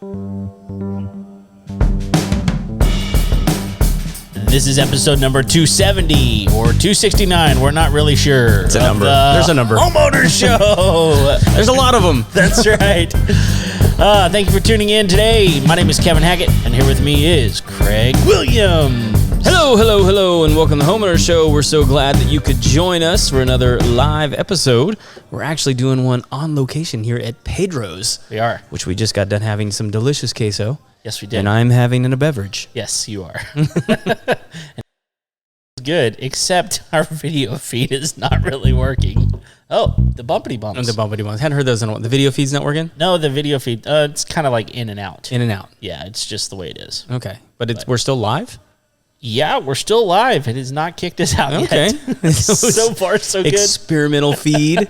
This is episode number 270 or 269. We're not really sure. It's a number. There's a number. Homeowner Show. There's a lot of them. That's right. Thank you for tuning in today. My name is Kevin Hackett, and here with me is Craig Williams. Hello, and welcome to the Homeowner Show. We're so glad that you could join us for another live episode. We're actually doing one on location here at Pedro's. We are. Which we just got done having some delicious queso. Yes, we did. And I'm having a beverage. Yes, you are. Good, except our video feed is not really working. Oh, the bumpity bumps. The bumpity bumps. Hadn't heard those in a while. The video feed's not working? No, the video feed, it's kind of like in and out. In and out. Yeah, it's just the way it is. Okay. But we're still live? Yeah, we're still live. It has not kicked us out yet. So far, so good. Experimental feed.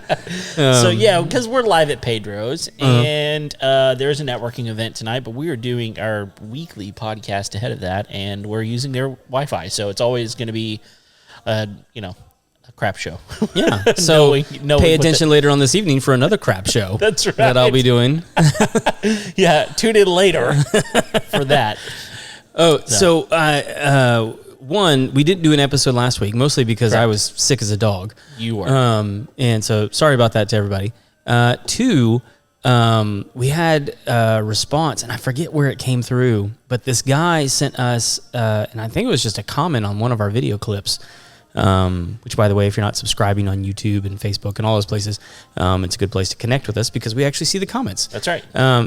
So, yeah, because we're live at Pedro's, and there's a networking event tonight, but we are doing our weekly podcast ahead of that, and we're using their Wi-Fi, so it's always going to be, a crap show. Yeah, so pay attention later on this evening for another crap show. That's right. That I'll be doing. Yeah, tune in later for that. One, we didn't do an episode last week, mostly because I was sick as a dog. You were. And so sorry about that to everybody. Two, we had a response, and I forget where it came through, but this guy sent us, and I think it was just a comment on one of our video clips, which, by the way, if you're not subscribing on YouTube and Facebook and all those places, it's a good place to connect with us because we actually see the comments. That's right.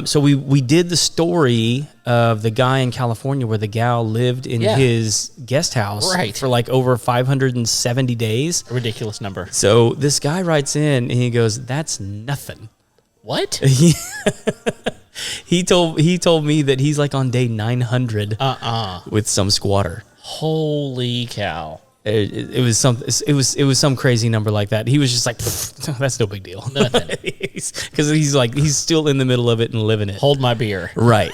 So we did the story of the guy in California where the gal lived in his guest house for like over 570 days. A ridiculous number. So this guy writes in and he goes, "That's nothing." What? He told me that he's like on day 900 with some squatter. Holy cow. It was some crazy number like that. He was just like, that's no big deal. Nothing. Because he's still in the middle of it and living it. Hold my beer. Right.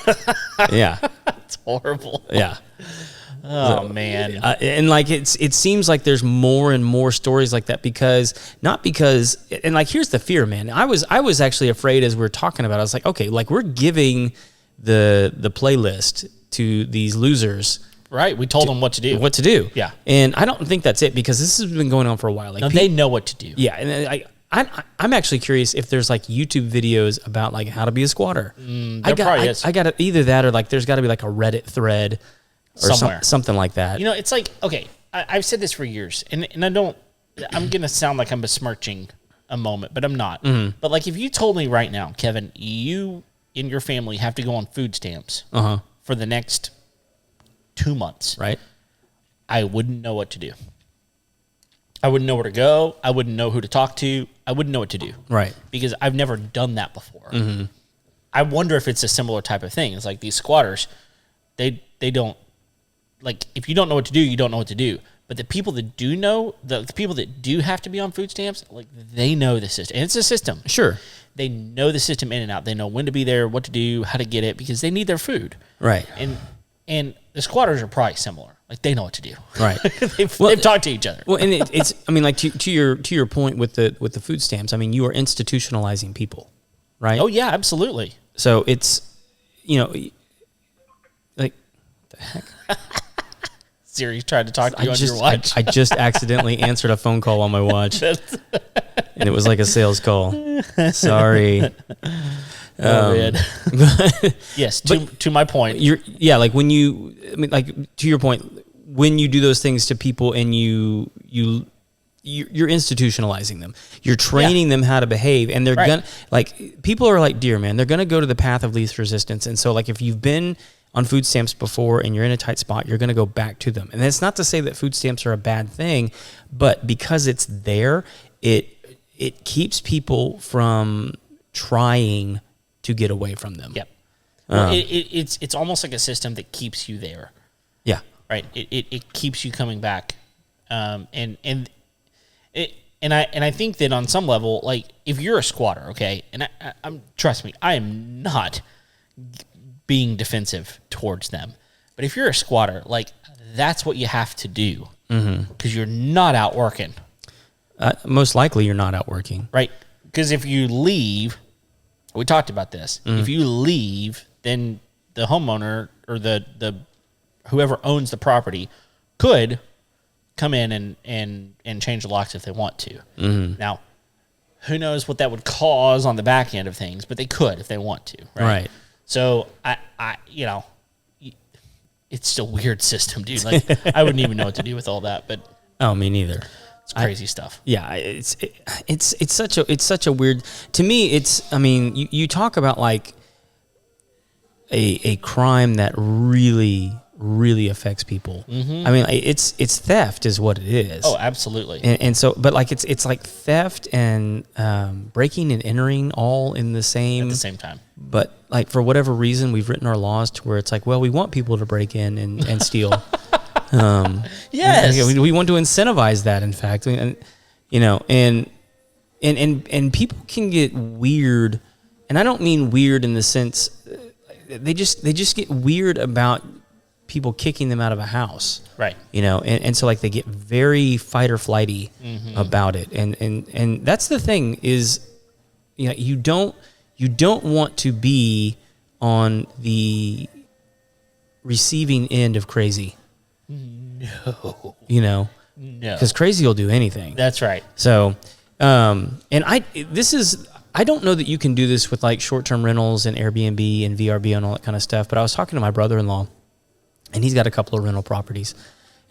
Yeah. It's horrible. Yeah. Oh, man. And like it seems like there's more and more stories like that because and like here's the fear, man. I was actually afraid as we were talking about it. I was like, okay, like we're giving the playlist to these losers. Right, we told them what to do. What to do. Yeah. And I don't think that's it because this has been going on for a while. Like no, they know what to do. Yeah, and I'm actually curious if there's like YouTube videos about like how to be a squatter. There probably is. I got either that or like there's got to be like a Reddit thread or somewhere. Something like that. You know, it's like, okay, I've said this for years, and I'm going to sound like I'm besmirching a moment, but I'm not. Mm-hmm. But like if you told me right now, Kevin, you and your family have to go on food stamps for the next 2 months, right? I wouldn't know what to do. I wouldn't know where to go. I wouldn't know who to talk to. I wouldn't know what to do. Right. Because I've never done that before. Mm-hmm. I wonder if it's a similar type of thing. It's like these squatters, they don't, like, if you don't know what to do, you don't know what to do. But the people that do know, the people that do have to be on food stamps, like, they know the system. And it's a system. Sure. They know the system in and out. They know when to be there, what to do, how to get it, because they need their food. Right. And the squatters are probably similar. Like, they know what to do. Right. they've talked to each other. Well, and it's I mean, like to your point with the food stamps. I mean, you are institutionalizing people, right? Oh yeah, absolutely. So it's, like, the heck. Siri's tried to talk to you on your watch. I just accidentally answered a phone call on my watch, and it was like a sales call. Sorry. Yes, to my point. Like when to your point, when you do those things to people and you're institutionalizing them, you're training them how to behave, and they're gonna, like, people are like deer, man. They're gonna go to the path of least resistance, and so like if you've been on food stamps before and you're in a tight spot, you're going to go back to them. And that's not to say that food stamps are a bad thing, but because it's there, it keeps people from trying to get away from them. Yep. Well, it's almost like a system that keeps you there. Yeah. Right. It keeps you coming back. And I think that on some level, like, if you're a squatter, okay, and I'm trust me, I am not being defensive towards them. But if you're a squatter, like, that's what you have to do because you're not out working. Most likely you're not out working. Right. Because if you leave, we talked about this. If you leave then the homeowner or the whoever owns the property could come in and change the locks if they want to. Now, who knows what that would cause on the back end of things, but they could if they want to, right? So I it's still a weird system, dude. Like I wouldn't even know what to do with all that, but oh, me neither. It's crazy stuff. Yeah, it's such a weird. To me, it's. I mean, you talk about like a crime that really affects people. I mean, it's theft is what it is. Oh, absolutely. And so, but like it's like theft and breaking and entering all in the same at the same time. But like for whatever reason, we've written our laws to where it's like, well, we want people to break in and steal. Yes, we want to incentivize that. In fact, and and people can get weird, and I don't mean weird in the sense they just get weird about people kicking them out of a house, right? And so like they get very fight or flighty about it, and that's the thing is, you don't want to be on the receiving end of crazy. No. No, because crazy will do anything. That's right. So, and I don't know that you can do this with like short-term rentals and Airbnb and VRB and all that kind of stuff. But I was talking to my brother-in-law, and he's got a couple of rental properties,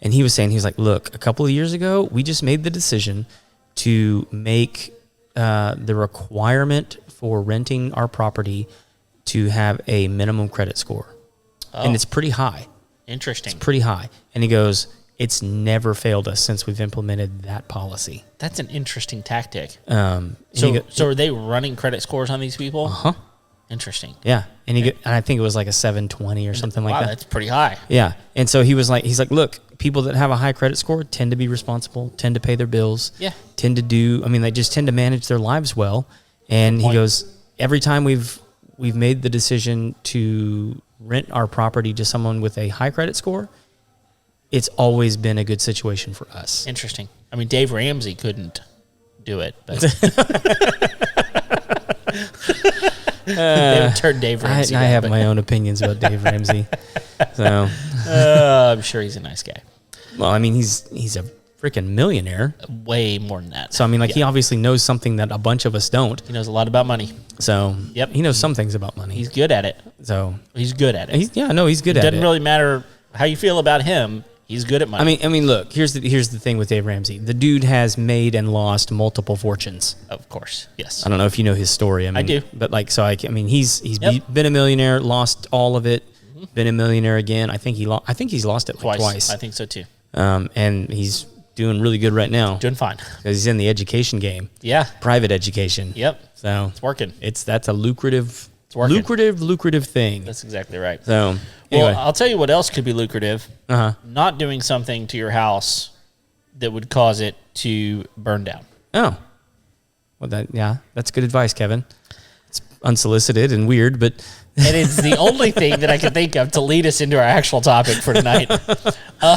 and he was saying, he's like, look, a couple of years ago, we just made the decision to make the requirement for renting our property to have a minimum credit score. Oh. And it's pretty high. Interesting. It's pretty high. And he goes, it's never failed us since we've implemented that policy. That's an interesting tactic. So are they running credit scores on these people? Uh-huh. Interesting. Yeah. And and I think it was like a 720 or something like that. Wow, that's pretty high. Yeah. And so he's like, look, people that have a high credit score tend to be responsible, tend to pay their bills, tend to they just tend to manage their lives well. And he goes, every time we've made the decision to rent our property to someone with a high credit score, it's always been a good situation for us. Interesting. I mean, Dave Ramsey couldn't do it, but they would turn Dave Ramsey I have my own opinions about Dave Ramsey. So I'm sure he's a nice guy. Well, I mean, he's a freaking millionaire. Way more than that. So I mean, he obviously knows something that a bunch of us don't. He knows a lot about money. So he knows some things about money. He's good at it. So he's good at it. He's good at it. It doesn't really matter how you feel about him. He's good at money. I mean, look. Here's the thing with Dave Ramsey. The dude has made and lost multiple fortunes. Of course, yes. I don't know if you know his story. I do. But he's been a millionaire, lost all of it, been a millionaire again. I think he's lost it twice. I think so too. And he's doing really good right now. Doing fine. Because he's in the education game. Yeah. Private education. Yep. So it's working. That's a lucrative thing. That's exactly right. So anyway. Well, I'll tell you what else could be lucrative. Not doing something to your house that would cause it to burn down. Oh. Well, that's good advice, Kevin. It's unsolicited and weird, but and it's the only thing that I can think of to lead us into our actual topic for tonight.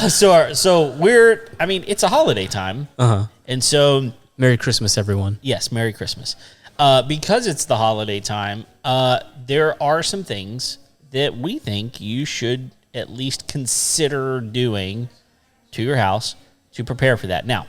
So it's a holiday time. And so Merry Christmas, everyone. Yes, Merry Christmas. Because it's the holiday time, there are some things that we think you should at least consider doing to your house to prepare for that. Now,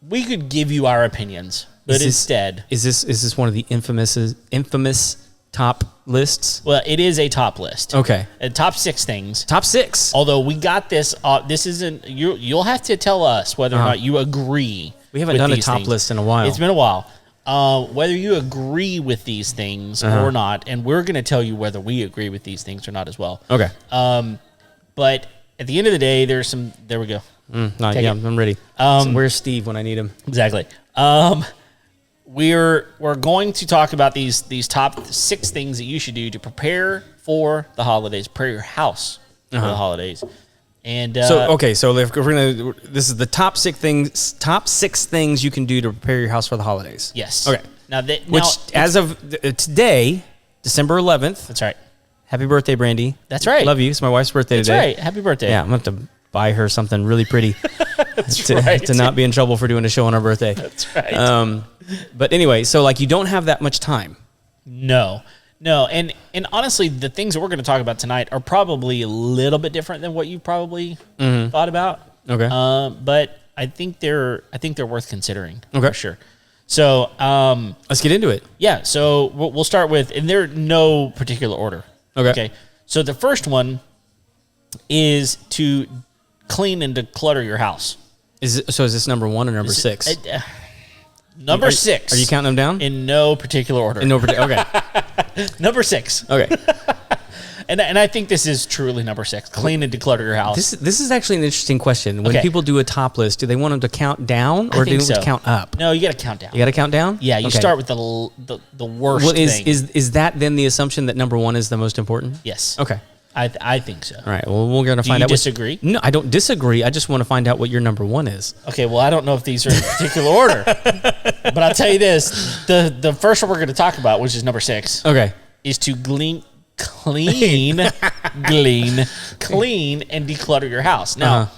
we could give you our opinions, but instead... Is this one of the infamous top lists? Well, it is a top list. Okay. Top 6 things. Top 6. Although we got this... this isn't... You'll have to tell us whether or not you agree. We haven't done a top list in a while. It's been a while. Whether you agree with these things or not, and we're going to tell you whether we agree with these things or not as well. Okay. But at the end of the day, there's some... There we go. I'm ready. So where's Steve when I need him? Exactly. We're going to talk about these top 6 things that you should do to prepare for the holidays, prepare your house for the holidays. And so if we're gonna, this is the top 6 things you can do to prepare your house for the holidays. Yes. Okay. As of today, December 11th. That's right. Happy birthday, Brandy. That's right. Love you. It's my wife's birthday today. That's right. Happy birthday. Yeah, I'm gonna have to buy her something really pretty right. to not be in trouble for doing a show on her birthday. That's right. But anyway, so you don't have that much time. No. No, and honestly, the things that we're going to talk about tonight are probably a little bit different than what you probably thought about. Okay. But I think they're worth considering. Okay. For sure. So let's get into it. Yeah. So we'll start with, and they're no particular order. Okay. So the first one is to clean and declutter your house. Is this number 1 or number 6? Number 6. Are you counting them down? In no particular order. Okay. Number 6. Okay. And I think this is truly number 6. Clean and declutter your house. This is actually an interesting question. When people do a top list, do they want them to count down or do they want them to count up? No, you got to count down. You got to count down? Yeah, you start with the worst thing. Is that then the assumption that number 1 is the most important? Yes. Okay. I think so. All right. Well, we're going to find out. Do you disagree? No, I don't disagree. I just want to find out what your number 1 is. Okay. Well, I don't know if these are in particular order, but I'll tell you this: the first one we're going to talk about, which is number 6, okay, is to clean, and declutter your house. Now,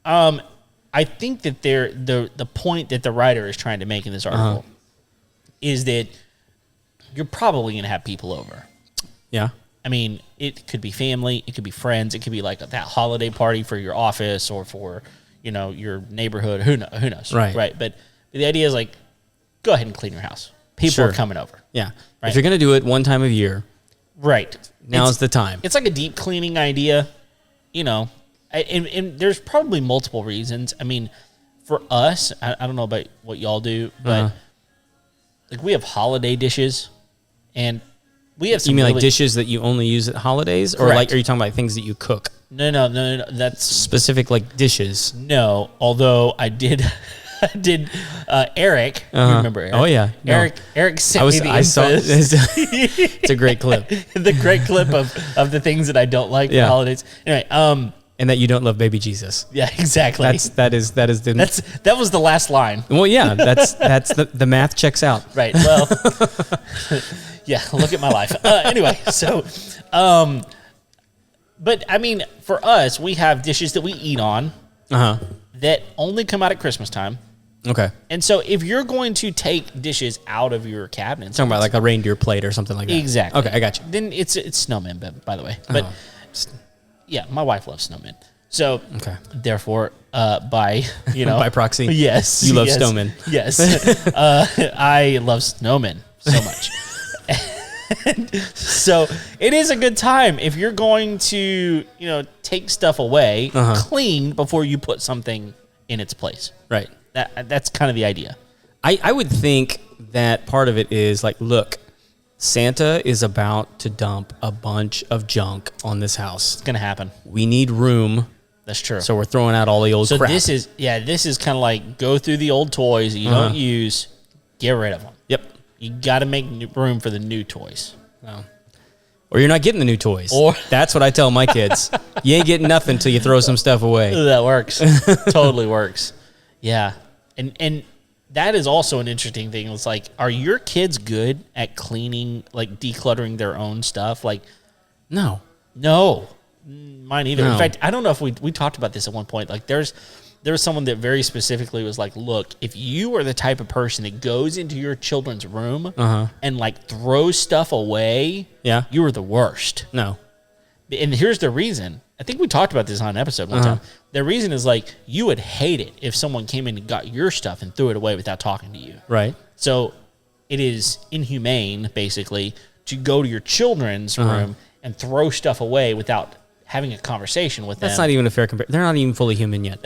I think that the point that the writer is trying to make in this article is that you're probably going to have people over. Yeah. I mean, it could be family, it could be friends, it could be like that holiday party for your office or for, your neighborhood. Who knows? Right. But the idea is like, go ahead and clean your house. People are coming over. Yeah. Right? If you're going to do it one time of year, right. Now's the time. It's like a deep cleaning idea, and there's probably multiple reasons. I mean, for us, I don't know about what y'all do, but like we have holiday dishes and we have some. You mean like dishes that you only use at holidays? Or like, are you talking about things that you cook? No. That's specific, like dishes. No, although I did Eric. You remember Eric? Oh yeah. Eric sent me the info. It's a great clip. The great clip of the things that I don't like for holidays. Anyway, and that you don't love baby Jesus. Yeah, exactly. That was the last line. Well, yeah, that's the math checks out. Right. Well, yeah, look at my life. Anyway, so, but I mean, for us, we have dishes that we eat on that only come out at Christmas time. Okay. And so if you're going to take dishes out of your cabinets. Talking about like a reindeer plate or something like that. Exactly. Okay, I got you. Then it's snowmen, by the way. But yeah, my wife loves snowmen. So therefore, by by proxy. Yes. You love snowmen. Yes. I love snowmen so much. So it is a good time if you're going to, take stuff away, clean before you put something in its place. Right. That's kind of the idea. I would think that part of it is like, look, Santa is about to dump a bunch of junk on this house. It's going to happen. We need room. That's true. So we're throwing out all the old crap. So this is kind of like go through the old toys that you don't use, get rid of them. Yep. You got to make room for the new toys. Oh. Or you're not getting the new toys. Or that's what I tell my kids. You ain't getting nothing until you throw some stuff away. That works. Totally works. Yeah. And that is also an interesting thing. It's like, are your kids good at cleaning, like decluttering their own stuff? Like, no, mine either. No. In fact, I don't know if we talked about this at one point. Like there was someone that very specifically was like, look, if you are the type of person that goes into your children's room and like throws stuff away, you are the worst. No. And here's the reason. I think we talked about this on an episode one time. The reason is like you would hate it if someone came in and got your stuff and threw it away without talking to you. Right. So it is inhumane, basically, to go to your children's room and throw stuff away without having a conversation with them. That's not even a fair comparison. They're not even fully human yet.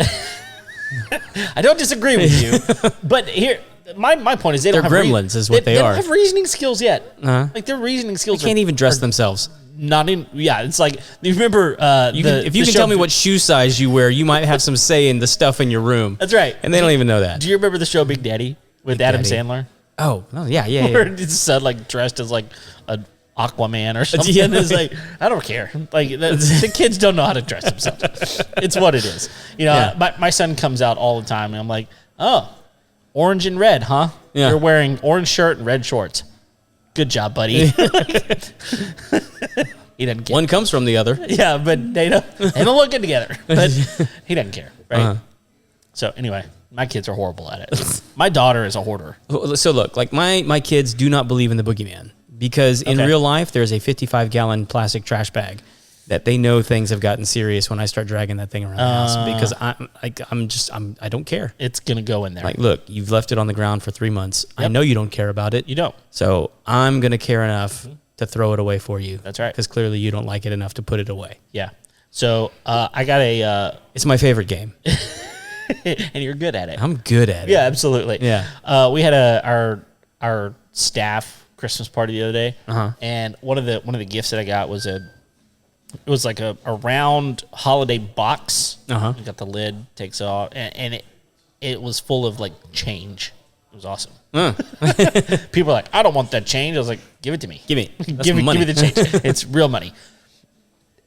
I don't disagree with you, but here my point is they're gremlins is what they don't are. have reasoning skills yet. Like their reasoning skills they can't even dress themselves. Not in. Yeah, it's like you remember. If you can tell me what shoe size you wear, you might have some say in the stuff in your room. That's right, and they don't even know that. Do you remember the show Big Daddy with Adam Sandler? Oh, yeah. Where his son like dressed as like an Aquaman or something. Yeah. It's like, I don't care. Like the kids don't know how to dress themselves. It's what it is. My son comes out all the time, and I'm like, oh, orange and red, huh? Yeah. You're wearing orange shirt and red shorts. Good job, buddy. He doesn't care. One comes from the other. Yeah, but they don't look good together. But he doesn't care, right? So anyway, my kids are horrible at it. My daughter is a hoarder. So look, like my kids do not believe in the boogeyman. because in Okay. real life, there's a 55-gallon plastic trash bag that they know things have gotten serious when I start dragging that thing around the house because I don't care. It's going to go in there. Like, look, you've left it on the ground for 3 months. I know you don't care about it. You don't. So I'm going to care enough to throw it away for you. That's right. Because clearly you don't like it enough to put it away. Yeah. So I got a... It's my favorite game. and you're good at it. I'm good at it. Yeah, absolutely. Yeah. We had our staff Christmas party the other day, and one of the gifts that I got was like a round holiday box. You got the lid, takes it off, and it was full of like change. It was awesome. People are like, I don't want that change. I was like, give it to me. Give me. That's give money. me the change. It's real money.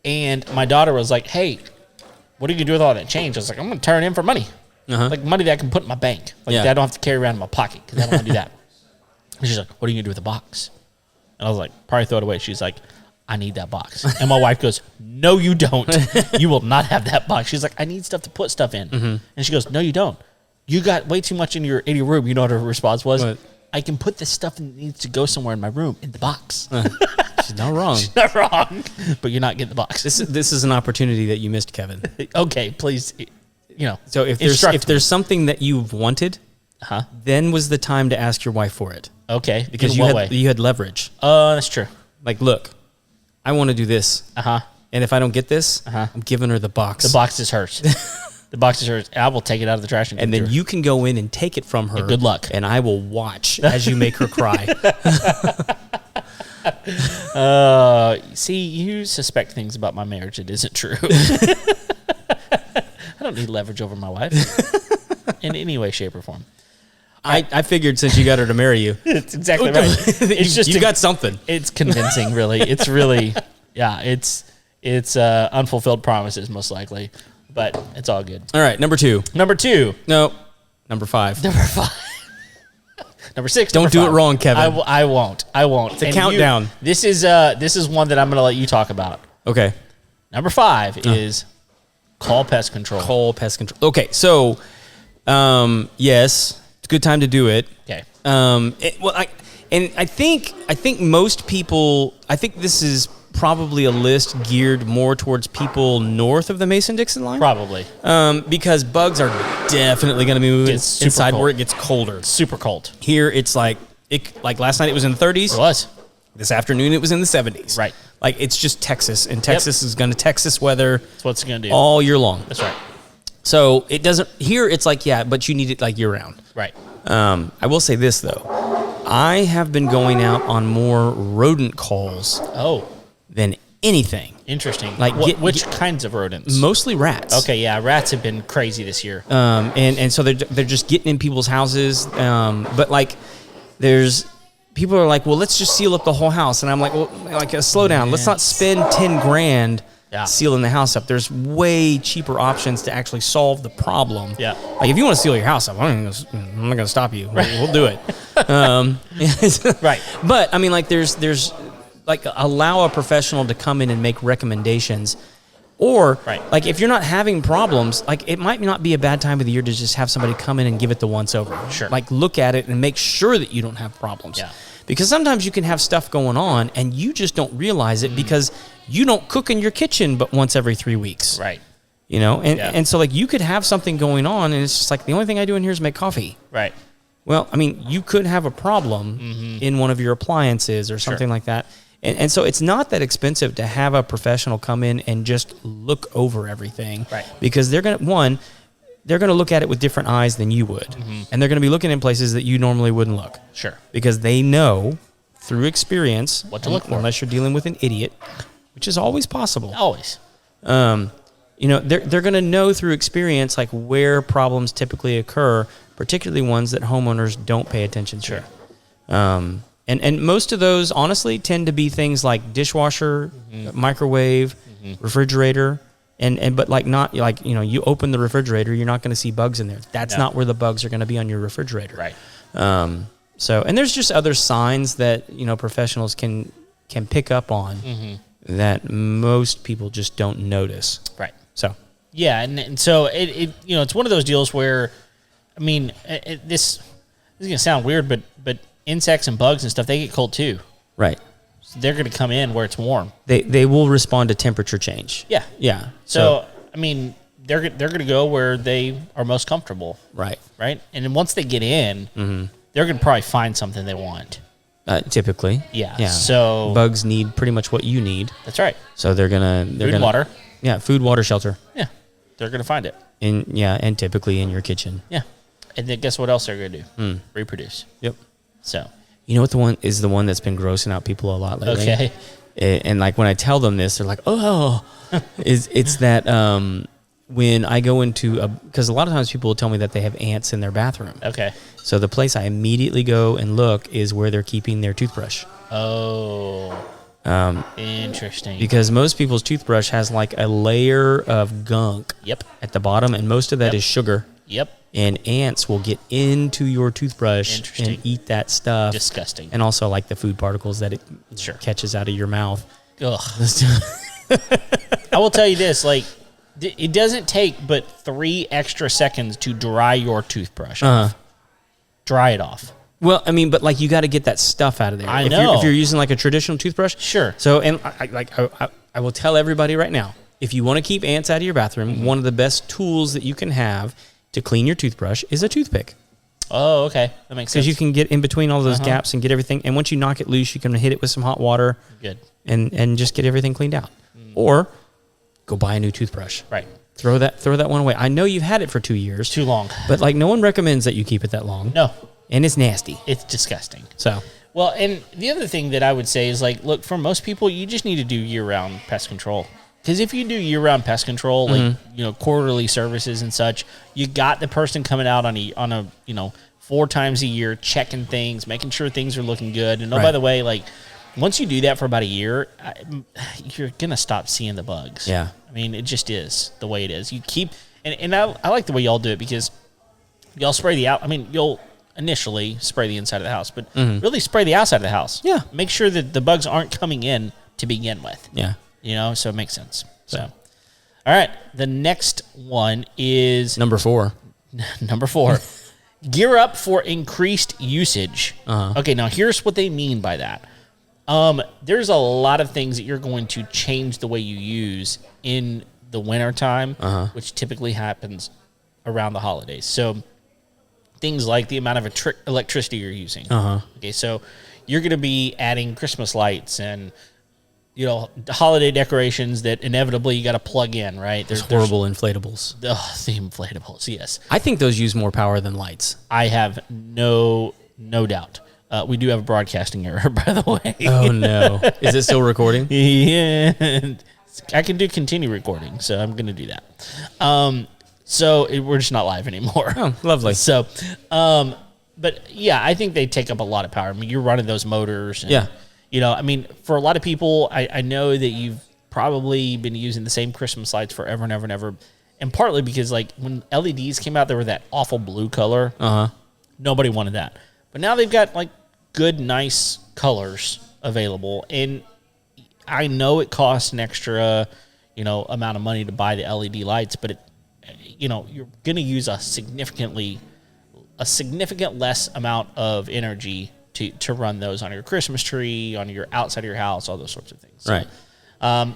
And my daughter was like, hey, what are you going to do with all that change? I was like, I'm going to turn it in for money. Like money that I can put in my bank. Like that I don't have to carry around in my pocket because I don't want to do that. And she's like, what are you going to do with the box? And I was like, probably throw it away. She's like, I need that box. And my wife goes, no, you don't. You will not have that box. She's like, I need stuff to put stuff in. And she goes, no, you don't. You got way too much in your room. You know what her response was? What? I can put this stuff that needs to go somewhere in my room in the box. She's not wrong. She's not wrong. But you're not getting the box. This is an opportunity that you missed, Kevin. Okay, please, So if there's something that you've wanted, then was the time to ask your wife for it. Okay. Because in what way? you had leverage. That's true. Like, look, I want to do this. And if I don't get this, I'm giving her the box. The box is hers. The box is hers. I will take it out of the trash and then you can go in and take it from her. Yeah, good luck. And I will watch as you make her cry. See, you suspect things about my marriage that isn't true. I don't need leverage over my wife in any way, shape, or form. I figured since you got her to marry you. It's exactly right. It's just you got something. It's convincing, really. It's really, it's unfulfilled promises, most likely. But it's all good. All right, number 2. Number 2. No, number 5. Number 5. Number 6. Don't do it wrong, Kevin. I won't. It's a countdown. This is one that I'm going to let you talk about. Okay. Number 5 is call pest control. Call pest control. Okay, so yes, it's a good time to do it. Okay. I think most people. I think this is probably a list geared more towards people north of the Mason-Dixon line. Probably. Because bugs are definitely going to be moving inside cold. where it gets colder. Super cold. Here, it's like last night it was in the 30s. It was. This afternoon it was in the 70s. Right. Like, it's just Texas, and Texas is going to Texas weather. That's what it's going to do. All year long. That's right. So it doesn't, here it's like, yeah, but you need it like year round. Right. I will say this though. I have been going out on more rodent calls than anything. Interesting. Like which kinds of rodents? Mostly rats. Okay, yeah, rats have been crazy this year. And so they're just getting in people's houses. But like, people are like, well, let's just seal up the whole house, and I'm like, well, slow down. Let's not spend $10,000 sealing the house up. There's way cheaper options to actually solve the problem. Yeah. Like, if you want to seal your house up, I'm not going to stop you. We'll do it. Right. But I mean, like, there's like, allow a professional to come in and make recommendations. Or, like, if you're not having problems, like, it might not be a bad time of the year to just have somebody come in and give it the once over. Sure. Like, look at it and make sure that you don't have problems. Yeah. Because sometimes you can have stuff going on and you just don't realize it because you don't cook in your kitchen but once every 3 weeks. Right. You know? And so, like, you could have something going on and it's just like, the only thing I do in here is make coffee. Right. Well, I mean, you could have a problem in one of your appliances or something like that. And so it's not that expensive to have a professional come in and just look over everything. Right. Because they're going to look at it with different eyes than you would. And they're going to be looking in places that you normally wouldn't look. Sure. Because they know through experience what to look for. Unless you're dealing with an idiot, which is always possible. Always. You know, they're going to know through experience, like, where problems typically occur, particularly ones that homeowners don't pay attention to. Sure. And most of those, honestly, tend to be things like dishwasher, microwave, refrigerator, but like, not like, you know, you open the refrigerator, you're not going to see bugs in there. That's not where the bugs are going to be on your refrigerator. Right. So, and there's just other signs that, you know, professionals can pick up on that most people just don't notice. Right. So. Yeah, and so it you know, it's one of those deals where, I mean, this is gonna sound weird, but insects and bugs and stuff, they get cold too. Right. So they're going to come in where it's warm. They will respond to temperature change. Yeah. Yeah. So I mean, they're going to go where they are most comfortable. Right. Right. And then once they get in, they're going to probably find something they want. Typically. Yeah. So bugs need pretty much what you need. That's right. So they're gonna water. Yeah, food, water, shelter. Yeah. They're gonna find it. And typically in your kitchen. Yeah. And then guess what else they're gonna do? Reproduce. Yep. So you know what the one that's been grossing out people a lot lately? Okay. And like when I tell them this, they're like, oh, it's that when I go into because a lot of times people will tell me that they have ants in their bathroom. Okay. So the place I immediately go and look is where they're keeping their toothbrush. Oh. Interesting. Because most people's toothbrush has like a layer of gunk at the bottom, and most of that is sugar. Yep. And ants will get into your toothbrush and eat that stuff. Disgusting. And also like the food particles that it catches out of your mouth. Ugh. I will tell you this, like, it doesn't take but 3 extra seconds to dry your toothbrush off. Dry it off. Well, I mean, but like you got to get that stuff out of there. I know. If you're using like a traditional toothbrush. Sure. So, and I will tell everybody right now, if you want to keep ants out of your bathroom, one of the best tools that you can have to clean your toothbrush is a toothpick. Oh, okay. That makes sense. Because you can get in between all those gaps and get everything. And once you knock it loose, you can hit it with some hot water. Good. And just get everything cleaned out. Or go buy a new toothbrush. Right. Throw that one away. I know you've had it for 2 years. Too long. But like no one recommends that you keep it that long. No. And it's nasty. It's disgusting. So. Well, and the other thing that I would say is like, look, for most people, you just need to do year-round pest control. Because if you do year-round pest control, like quarterly services and such, you got the person coming out on a 4 times a year, checking things, making sure things are looking good. And by the way, like once you do that for about a year, you're gonna stop seeing the bugs. Yeah, I mean, it just is the way it is. You keep and I like the way y'all do it because y'all spray the out. I mean, you'll initially spray the inside of the house, but really spray the outside of the house. Yeah, make sure that the bugs aren't coming in to begin with. Yeah. So it makes sense. So, all right. The next one is number 4. Number 4. Gear up for increased usage. Okay, now here's what they mean by that. There's a lot of things that you're going to change the way you use in the wintertime, which typically happens around the holidays. So things like the amount of electricity you're using. Okay, so you're going to be adding Christmas lights and holiday decorations that inevitably you got to plug in, right? There's horrible inflatables. The inflatables, yes. I think those use more power than lights. I have no doubt. We do have a broadcasting error, by the way. Oh, no. Is it still recording? Yeah. I can do continue recording, so I'm going to do that. We're just not live anymore. Oh, lovely. So, but yeah, I think they take up a lot of power. I mean, you're running those motors. And, I mean, for a lot of people, I know that you've probably been using the same Christmas lights forever and ever and ever. And partly because, like, when LEDs came out, they were that awful blue color. Nobody wanted that. But now they've got, like, good, nice colors available. And I know it costs an extra, amount of money to buy the LED lights, but, you're going to use a significant less amount of energy to run those on your Christmas tree, on your outside of your house, all those sorts of things. Right.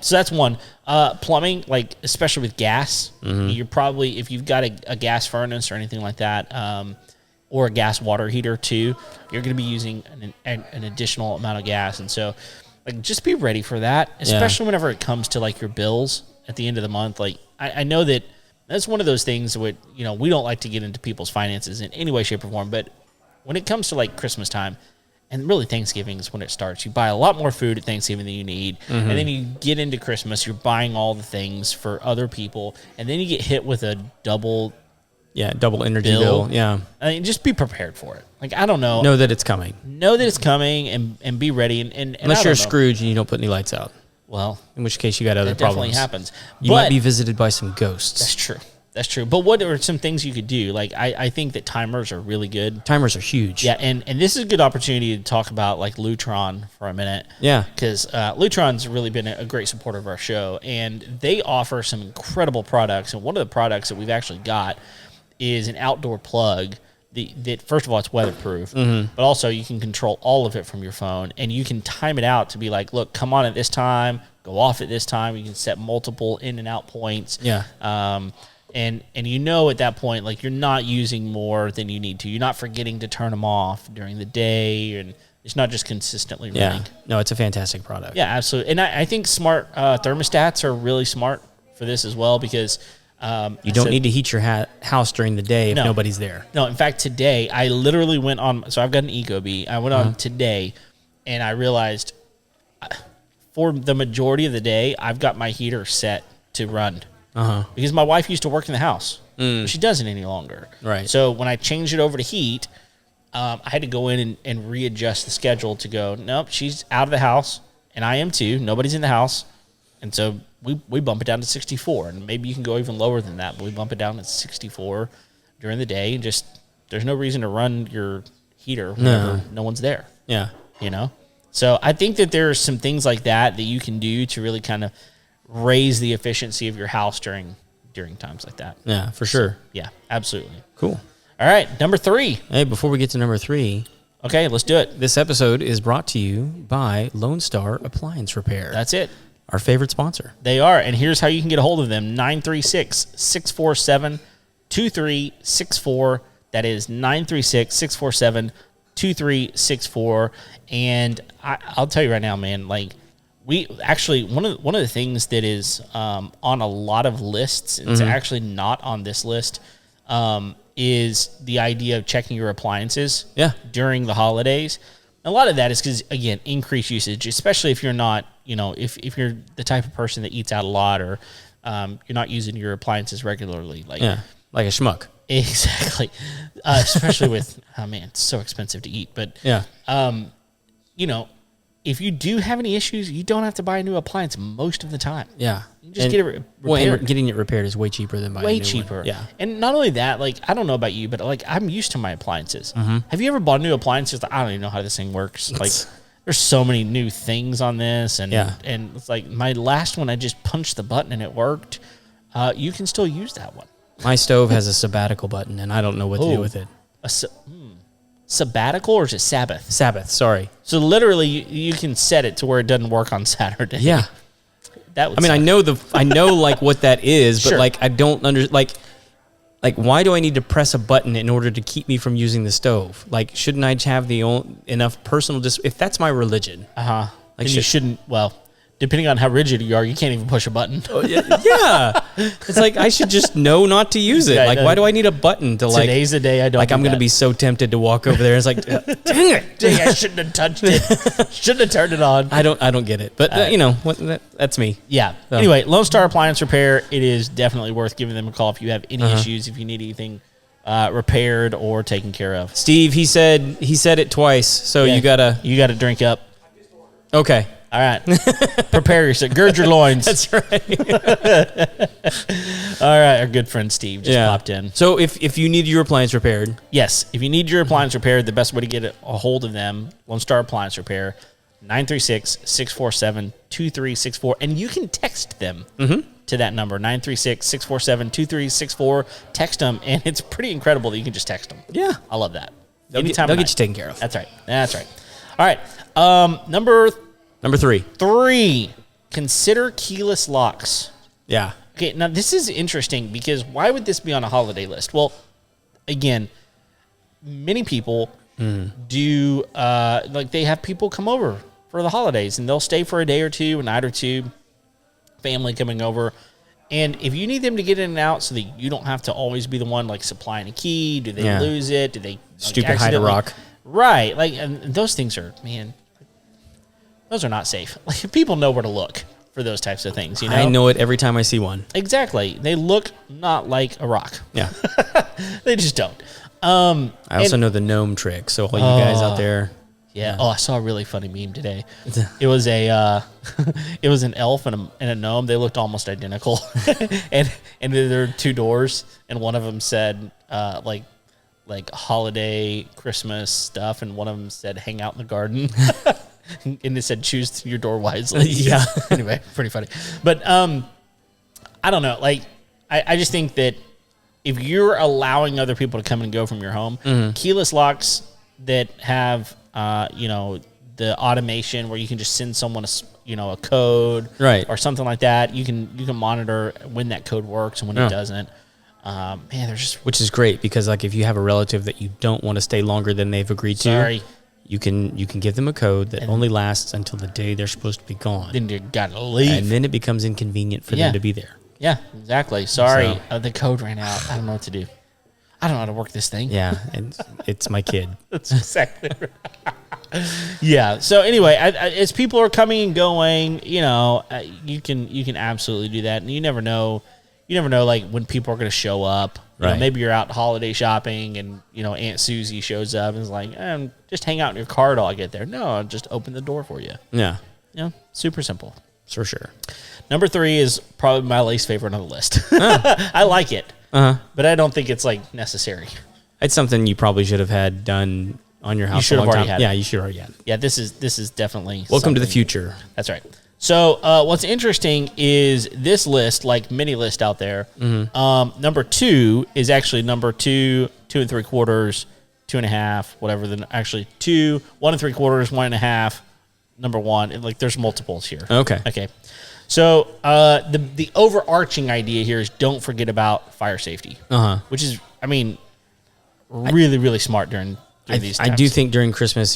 So that's one. Plumbing, like especially with gas, you're probably, if you've got a gas furnace or anything like that, or a gas water heater too, you're going to be using an additional amount of gas. And so like just be ready for that, especially whenever it comes to like your bills at the end of the month. Like I know that's one of those things that, we don't like to get into people's finances in any way, shape, or form, but when it comes to like Christmas time, and really Thanksgiving is when it starts, you buy a lot more food at Thanksgiving than you need, and then you get into Christmas, you're buying all the things for other people, and then you get hit with a double energy bill. Yeah. I mean, just be prepared for it. Like, I don't know. Know that it's coming. And be ready. And unless you're Scrooge and you don't put any lights out. Well, in which case you got other problems. Definitely happens. You might be visited by some ghosts. That's true. But what are some things you could do? Like, I think that timers are really good. Timers are huge. Yeah, and this is a good opportunity to talk about, like, Lutron for a minute. Yeah. Because Lutron's really been a great supporter of our show, and they offer some incredible products. And one of the products that we've actually got is an outdoor plug that first of all, it's weatherproof, but also you can control all of it from your phone, and you can time it out to be like, look, come on at this time, go off at this time. You can set multiple in and out points. Yeah. And you know at that point, like, you're not using more than you need to. You're not forgetting to turn them off during the day, and it's not just consistently running. No, it's a fantastic product. Yeah, absolutely. And I think smart thermostats are really smart for this as well, because you don't need to heat your house during the day if nobody's there. No, in fact, today I literally went on. So I've got an Ecobee. I went on today, and I realized for the majority of the day, I've got my heater set to run because my wife used to work in the house. But she doesn't any longer. Right. So when I changed it over to heat, I had to go in and readjust the schedule to go, nope, she's out of the house, and I am too. Nobody's in the house. And so we bump it down to 64, and maybe you can go even lower than that, but we bump it down to 64 during the day, and just there's no reason to run your heater whenever no one's there. Yeah. You know? So I think that there are some things like that you can do to really kind of raise the efficiency of your house during times like that. Yeah, for sure. Yeah, absolutely. Cool. All right, number 3. Hey, before we get to number 3, okay, let's do it. This episode is brought to you by Lone Star Appliance Repair. That's it. Our favorite sponsor. They are, and here's how you can get a hold of them: 936-647-2364. That is 936-647-2364. And I'll tell you right now, man, like, we actually, one of the things that is on a lot of lists, it's actually not on this list, is the idea of checking your appliances during the holidays. A lot of that is because, again, increased usage, especially if you're not, if you're the type of person that eats out a lot, or you're not using your appliances regularly. Like a schmuck. Exactly. Especially with, oh man, it's so expensive to eat. But, if you do have any issues, you don't have to buy a new appliance most of the time. Yeah. You just get it repaired. Well, and getting it repaired is way cheaper than buying a new one. Way cheaper. Yeah. And not only that, like, I don't know about you, but, like, I'm used to my appliances. Have you ever bought a new appliance? Like, I don't even know how this thing works. Like, there's so many new things on this. And it's like my last one, I just punched the button and it worked. You can still use that one. My stove has a sabbatical button, and I don't know what to do with it. Sabbatical, or is it Sabbath? Sabbath, sorry. So literally, you can set it to where it doesn't work on Saturday. Yeah. That would I know like what that is, but like I don't like why do I need to press a button in order to keep me from using the stove? Like, shouldn't I have enough personal if that's my religion? Like, you shouldn't. Well, depending on how rigid you are, you can't even push a button. Yeah. It's like, I should just know not to use it. Why do I need a button to Today's the day I don't. Like, I'm going to be so tempted to walk over there. It's like, dang it. I shouldn't have touched it. Shouldn't have turned it on. I don't get it. But, that's me. Yeah. So. Anyway, Lone Star Appliance Repair, it is definitely worth giving them a call if you have any issues, if you need anything repaired or taken care of. Steve, he said it twice, so you gotta drink up. Okay. All right. Prepare yourself. Gird your loins. That's right. All right. Our good friend Steve just popped in. So if you need your appliance repaired. Yes. If you need your appliance repaired, the best way to get a hold of them, Lone Star Appliance Repair, 936-647-2364. And you can text them to that number, 936-647-2364. Text them, and it's pretty incredible that you can just text them. Yeah. I love that. They'll get you taken care of. That's right. All right. Number 3, consider keyless locks. Yeah. Okay, now this is interesting because why would this be on a holiday list? Well, again, many people do, they have people come over for the holidays, and they'll stay for a day or two, a night or two, family coming over. And if you need them to get in and out so that you don't have to always be the one, like, supplying a key, do they lose it? Do they stupid hide a rock? Right. Like, and those things are, man, those are not safe. Like, people know where to look for those types of things, I know it every time I see one. Exactly. They look not like a rock. Yeah. They just don't. I also know the gnome trick, so all you guys out there. Yeah. Oh, I saw a really funny meme today. It was it was an elf and a gnome. They looked almost identical. and there were 2 doors, and one of them said like holiday Christmas stuff, and one of them said hang out in the garden. And it said choose your door wisely. Yeah. Anyway, pretty funny. But I don't know. Like, I just think that if you're allowing other people to come and go from your home, keyless locks that have, the automation where you can just send someone a code, right, or something like that. You can monitor when that code works and when it doesn't. There's just, which is great because like if you have a relative that you don't want to stay longer than they've agreed to, you can give them a code that only lasts until the day they're supposed to be gone. Then you gotta leave, and then it becomes inconvenient for them to be there. Yeah, exactly. Sorry, the code ran out. I don't know what to do. I don't know how to work this thing. Yeah, and it's my kid. That's exactly right. Yeah. So anyway, as people are coming and going, you can absolutely do that, and you never know. You never know, like when people are going to show up. Maybe you're out holiday shopping, and Aunt Susie shows up and is like, "Just hang out in your car till I get there." No, I'll just open the door for you. Yeah. Super simple. For sure. Number 3 is probably my least favorite on the list. I like it, but I don't think it's like necessary. It's something you probably should have had done on your house. You should have already had it. Yeah, you should already had it. Yeah, this is definitely welcome to the future. That's right. So what's interesting is this list, like many lists out there, number 2 is actually number 2, 2 3/4, 2 1/2, whatever. Then actually 2, 1 3/4, 1 1/2, number 1. Like there's multiples here. Okay. So the overarching idea here is don't forget about fire safety, which is, really, really smart during these times. I do think during Christmas,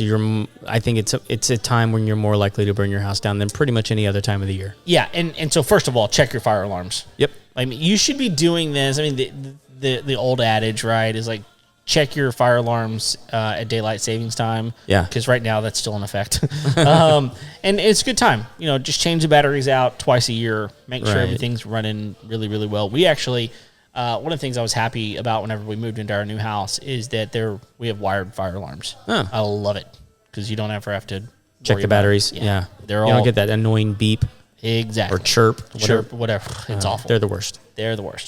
I think it's a time when you're more likely to burn your house down than pretty much any other time of the year. Yeah, and so first of all, check your fire alarms. Yep. You should be doing this. The old adage, right, is like check your fire alarms at daylight savings time. Yeah. Because right now that's still in effect. And it's a good time. Just change the batteries out twice a year. Make sure everything's running really, really well. We actually... one of the things I was happy about whenever we moved into our new house is that we have wired fire alarms. I love it because you don't ever have to check the batteries. Yeah. You don't get that annoying beep. Exactly. Or chirp. Whatever. It's awful. They're the worst.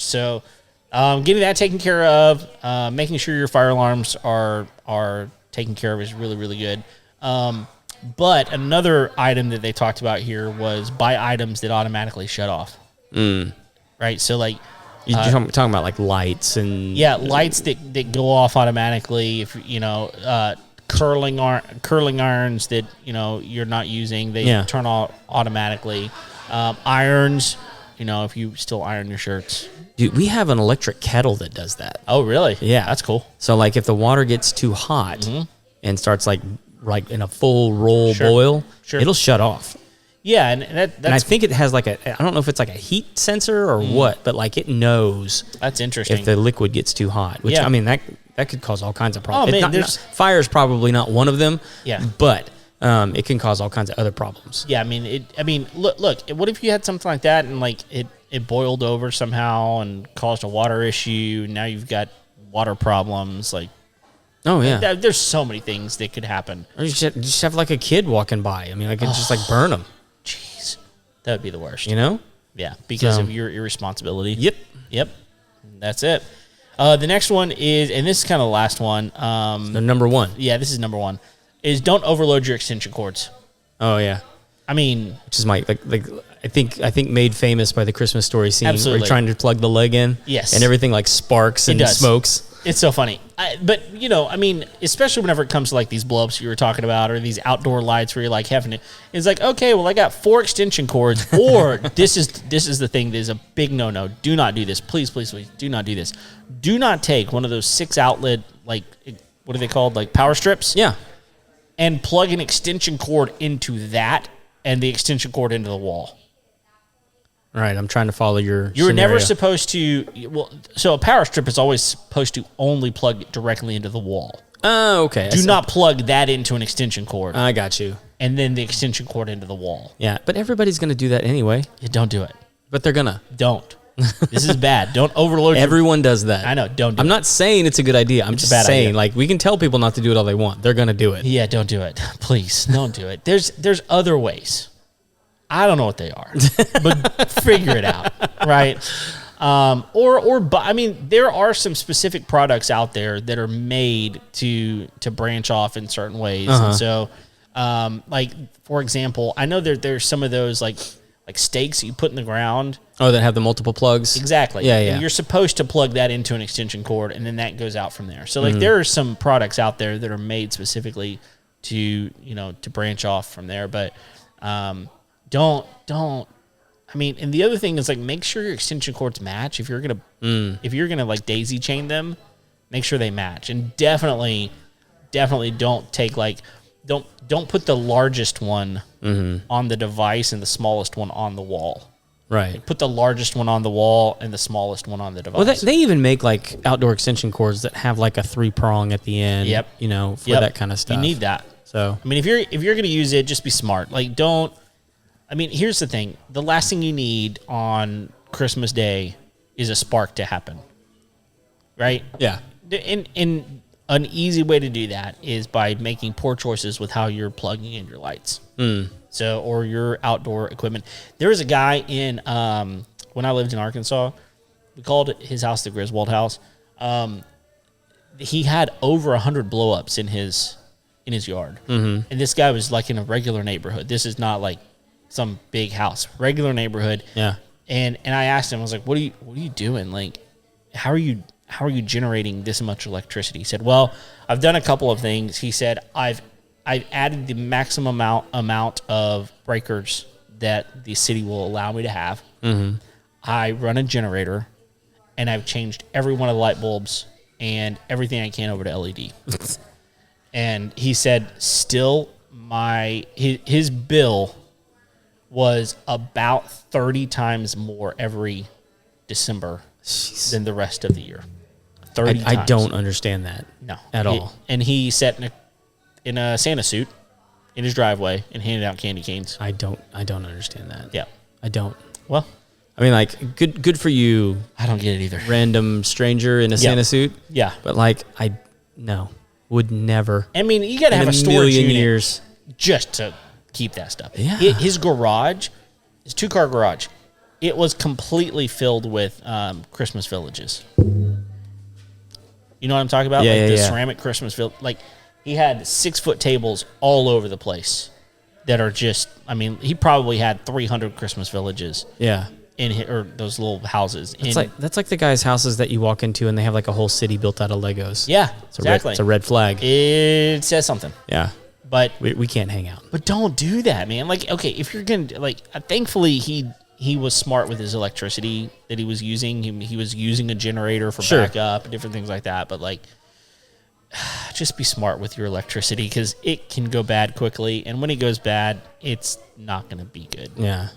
So getting that taken care of, making sure your fire alarms are taken care of is really, really good. But another item that they talked about here was buy items that automatically shut off. Right? So like... You're talking about like lights and... Yeah, lights that go off automatically. If curling irons that you're not using, they turn off automatically. Irons, if you still iron your shirts. Dude, we have an electric kettle that does that. Oh, really? Yeah, that's cool. So like if the water gets too hot and starts like in a full roll boil, it'll shut off. Yeah, and I think it has I don't know if it's like a heat sensor or what, but like it knows. That's interesting. If the liquid gets too hot, which that could cause all kinds of problems. Oh man, fire is probably not one of them. Yeah, but it can cause all kinds of other problems. Yeah, look. What if you had something like that and like it boiled over somehow and caused a water issue? Now you've got water problems. Like, oh yeah, there's so many things that could happen. Or you just have like a kid walking by. It just like burn them. Jeez, that would be the worst. Yeah, because of your irresponsibility. Yep. That's it. The next one is, and this is kind of the last one. The number 1. Yeah, this is number 1. Is don't overload your extension cords. Oh yeah. Which is my I think made famous by the Christmas Story scene where you're trying to plug the leg in. Yes. And everything like sparks and smokes. It's so funny. But, especially whenever it comes to like these blow-ups you were talking about or these outdoor lights where you're like having it. It's like, okay, well, I got 4 extension cords or this is the thing that is a big no-no. Do not do this. Please, please, please do not do this. Do not take one of those 6-outlet, like, what are they called? Like power strips? Yeah. And plug an extension cord into that and the extension cord into the wall. All right, I'm trying to follow your You're never supposed to... Well, so a power strip is always supposed to only plug directly into the wall. Oh, okay. Do not plug that into an extension cord. I got you. And then the extension cord into the wall. Yeah, but everybody's going to do that anyway. Yeah, don't do it. But they're going to. Don't. This is bad. Don't overload Everyone does that. I know, don't do it. I'm not saying it's a good idea. I'm just saying, like, we can tell people not to do it all they want. They're going to do it. Yeah, don't do it. Please, don't do it. There's other ways. I don't know what they are, but figure it out, right? There are some specific products out there that are made to branch off in certain ways. And so, like for example, I know there's some of those like like stakes you put in the ground. Oh, that have the multiple plugs. Exactly. Yeah, yeah. And you're supposed to plug that into an extension cord, and then that goes out from there. So like there are some products out there that are made specifically to to branch off from there, but don't. I mean, and the other thing is like make sure your extension cords match. If you're gonna like daisy chain them, make sure they match, and definitely don't take like don't put the largest one on the device and the smallest one on the wall. Right. Put the largest one on the wall and the smallest one on the device. Well, they even make like outdoor extension cords that have like a 3-prong at the end. Yep. For that kind of stuff. You need that. So I mean, if you're gonna use it, just be smart. Like don't. I mean, here's the thing: the last thing you need on Christmas Day is a spark to happen, right? yeah. In an easy way to do that is by making poor choices with how you're plugging in your lights. So, or your outdoor equipment. There was a guy in when I lived in Arkansas. We called his house the Griswold House. He had over 100 blowups in his yard, and this guy was like in a regular neighborhood. This is not like some big house, regular neighborhood. Yeah. And I asked him, I was like, what are you doing? Like, how are you generating this much electricity? He said, well, I've done a couple of things. He said, I've added the maximum amount of breakers that the city will allow me to have. I run a generator, and I've changed every one of the light bulbs and everything I can over to LED. And he said, still his bill was about 30 times more every December than the rest of the year. 30 times. I don't understand that. No. At all. And he sat in a Santa suit in his driveway and handed out candy canes. I don't understand that. Yeah. I don't. Well, I mean, like, good for you, I don't get it either. random stranger in a Santa suit. Yeah. But like, would never. I mean, you got to have in a storage million unit years. just to keep that stuff. Yeah. His garage, his 2-car garage, it was completely filled with Christmas villages. You know what I'm talking about? Yeah, like yeah, the yeah. ceramic Christmas village. Like he had 6-foot tables all over the place that are just, I mean, he probably had 300 Christmas villages Yeah. or those little houses. That's like the guys' houses that you walk into and they have like a whole city built out of Legos. Yeah, It's exactly. It's a red flag. It says something. Yeah. But We can't hang out. But don't do that, man. Like, okay, if you're gonna like, thankfully he was smart with his electricity that he was using. He was using a generator for backup and different things like that. But like, just be smart with your electricity because it can go bad quickly, and when it goes bad, it's not gonna be good. Yeah.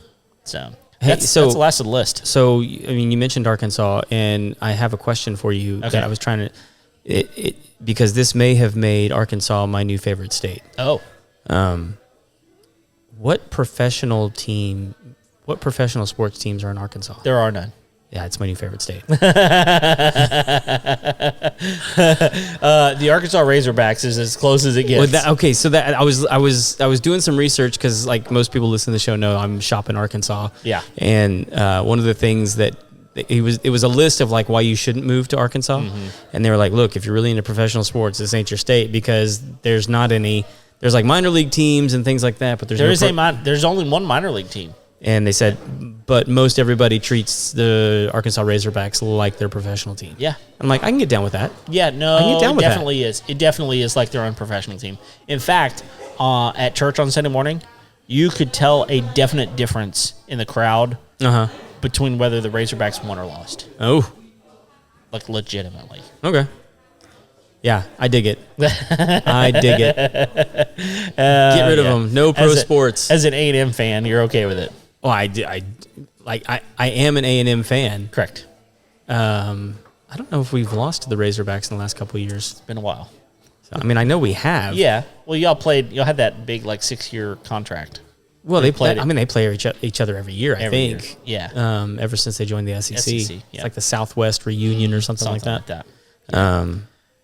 So Hey, that's the last of the list. So, I mean, you mentioned Arkansas, and I have a question for you Okay. that I was trying to, because this may have made Arkansas my new favorite state. Oh, What professional sports teams are in Arkansas? there are none. Yeah, it's my new favorite state. The Arkansas Razorbacks is as close as it gets. I was doing some research because, like most people listening to the show know, I'm shopping Arkansas. Yeah. And one of the things that it was a list of like why you shouldn't move to Arkansas, and they were like, look, if you're really into professional sports, this ain't your state because there's not any. There's like minor league teams and things like that, but there's only one minor league team. And they said, but most everybody treats the Arkansas Razorbacks like their professional team. Yeah. I'm like, I can get down with that. Yeah, no, I can get down it with definitely is. It definitely is like their unprofessional team. In fact, at church on Sunday morning, you could tell a definite difference in the crowd between whether the Razorbacks won or lost. Oh. Like, legitimately. Okay. Yeah, I dig it. I dig it. Get rid of them. No pro sports. As an A&M fan, you're okay with it. Oh, I am an A&M fan. Correct. I don't know if we've lost to the Razorbacks in the last couple of years. It's been a while. So, I mean, I know we have. Yeah. Well, y'all had that big, like, 6-year contract. Well, they play each other every year, I think. Year. Yeah. Ever since they joined the SEC. Yeah. It's like the Southwest reunion or something like that.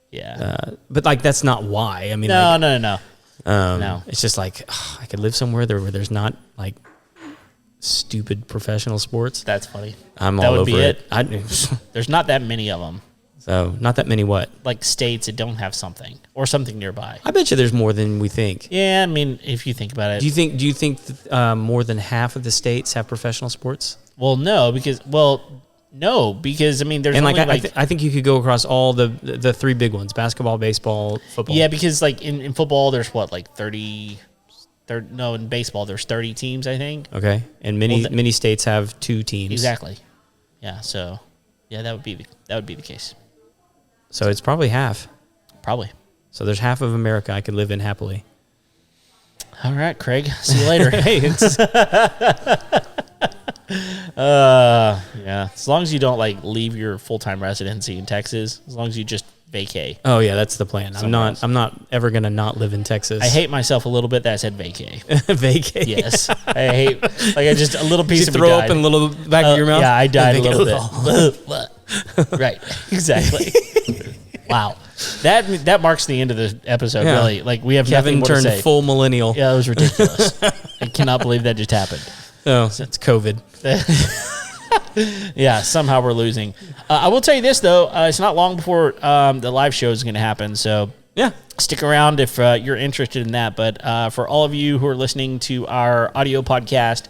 Yeah. But like that's not why. I mean, no. No. It's just like I could live somewhere where there's not like stupid professional sports. That's funny. I'm that all would over be it. There's not that many of them. So not that many what? Like states that don't have something or something nearby. I bet you there's more than we think. Yeah, I mean, if you think about it. Do you think more than half of the states have professional sports? Well, no, because I mean, there's And only I think you could go across all the three big ones: basketball, baseball, football. Yeah, because like in football, there's what, like 30. No, in baseball, there's 30 teams, I think. Okay, and many states have 2 teams. Exactly. Yeah. So, yeah, that would be the case. So it's probably half. Probably. So there's half of America I could live in happily. All right, Craig. See you later. Hey, yeah. As long as you don't like leave your full-time residency in Texas, as long as you just vacay. Oh yeah, that's the plan. Somewhere I'm not ever gonna not live in Texas. I hate myself a little bit that I said vacay. vacay. Yes, I hate I just a little piece Did of you me throw died. up in a little back of your mouth? Yeah, I died a little bit. Right, exactly. Wow, that marks the end of the episode. Yeah. Really, like we have Kevin nothing more to turned say. full millennial. Yeah, that was ridiculous. I cannot believe that just happened. Oh, it's COVID. Yeah, somehow we're losing. I will tell you this, though. It's not long before the live show is going to happen. So Yeah. stick around if you're interested in that. But for all of you who are listening to our audio podcast,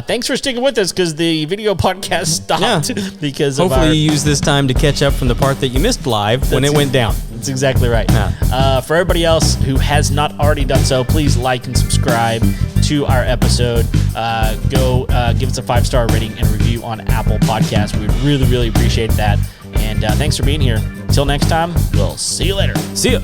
thanks for sticking with us because the video podcast stopped because Hopefully of you use this time to catch up from the part that you missed live when it went down. That's exactly right. Yeah. For everybody else who has not already done so, please like and subscribe to our episode. Go give us a 5-star rating and review on Apple Podcasts. We really, really appreciate that. And thanks for being here. Until next time, we'll see you later. See ya.